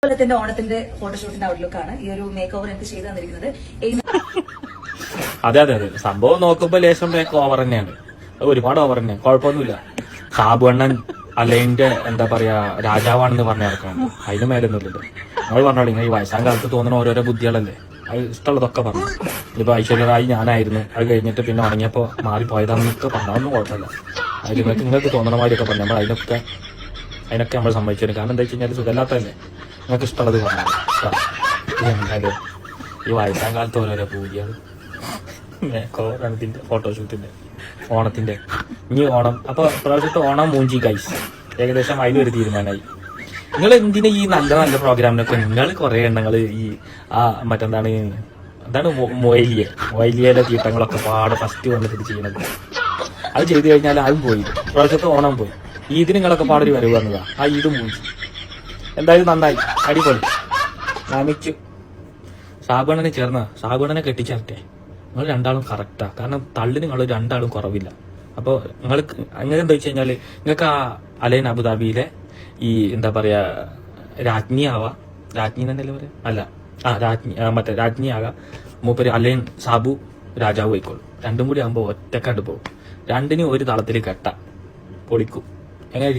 കൊല്ലത്തിന്റെ ഓണത്തിന്റെ ഫോട്ടോഷൂട്ടിന്റെ ഔട്ട്ലുക്കാണ് ഈ ഒരു മേക്ക് ഓവർ എനിക്ക് ചെയ്തു തന്നിരിക്കുന്നത്. അതെ സംഭവം നോക്കുമ്പോ ലേശം മേക്ക് ഓവർ തന്നെയാണ്, ഒരുപാട് ഓവർ തന്നെയാണ്, കുഴപ്പമൊന്നുമില്ല. സാബുവണ്ണൻ അലൈന്റെ എന്താ പറയാ രാജാവാണെന്ന് പറഞ്ഞ ഇറക്കണം, അതിന് മേലൊന്നുമില്ലല്ലോ. നമ്മൾ പറഞ്ഞോളൂ, ഈ വയസ്സാം കാലത്ത് തോന്നുന്ന ഓരോരോ ബുദ്ധികളല്ലേ, അത് ഇഷ്ടമുള്ളതൊക്കെ പറഞ്ഞു. ഇപ്പൊ ഐശ്വര്യറായി ഞാനായിരുന്നു, അത് കഴിഞ്ഞിട്ട് പിന്നെ ഉണങ്ങിയപ്പോ മാറിപ്പോയതാണെന്നൊക്കെ പറഞ്ഞൊന്നും കുഴപ്പമില്ല. അതിൽ നിങ്ങൾക്ക് തോന്നണ മാതിരിയൊക്കെ പറഞ്ഞു, നമ്മൾ അതിനൊക്കെ നമ്മൾ സമ്മതിച്ചു. കാരണം എന്താ വെച്ച് കഴിഞ്ഞാൽ സുഖമില്ലാത്തതല്ലേ, നിങ്ങൾക്ക് ഇഷ്ടമുള്ളത് പറഞ്ഞു. ഈ വയസ്സാം കാലത്ത് ഓരോരോ പൂജകൾ, മേക്കോവറിന്റെ ഫോട്ടോഷൂട്ടിന്റെ ഓണത്തിന്റെ ഇനി ഓണം. അപ്പൊ പ്രാവശ്യത്തെ ഓണം മൂഞ്ചി ഗൈസ്, ഏകദേശം അതിലൊരു തീരുമാനമായി. നിങ്ങൾ എന്തിനാ ഈ നല്ല നല്ല പ്രോഗ്രാമിനൊക്കെ നിങ്ങൾ കുറെ എണ്ണങ്ങള് ഈ മറ്റെന്താണ് മൊയിലിയയിലെ തീട്ടങ്ങളൊക്കെ പാടെ ഫസ്റ്റ് വന്നിട്ട് ചെയ്യണത്. അത് ചെയ്തു കഴിഞ്ഞാൽ അതും പോയി, പ്രാവശ്യത്തെ ഓണം പോയി. ഈദ് നിങ്ങളൊക്കെ പാടൊരു വരവ് വന്നതാ, ആ ഈദ് മൂഞ്ചി. എന്തായാലും നന്നായി, അടിപൊളി, നമിച്ചു. സാബുണ്ണനെ സാബുണ്ണനെ കെട്ടിച്ചേർട്ടെ. നിങ്ങൾ രണ്ടാളും കറക്റ്റാ, കാരണം തള്ളിന് നിങ്ങൾ രണ്ടാളും കുറവില്ല. അപ്പോൾ നിങ്ങൾക്ക് അങ്ങനെ എന്താ വെച്ച് കഴിഞ്ഞാൽ നിങ്ങൾക്ക് ആ അലൈൻ അബുദാബിയിലെ ഈ എന്താ പറയാ രാജ്ഞി എന്നല്ലേ പറയാ, അല്ല മറ്റേ രാജ്ഞിയാകാം. മൂപ്പര് അലൈൻ സാബു രാജാവ് പോയിക്കോളും. രണ്ടും കൂടി ആകുമ്പോൾ ഒറ്റക്കണ്ട് പോകും. രണ്ടിനും ഒരു തളത്തിൽ കെട്ട പൊളിക്കും. എങ്ങനെ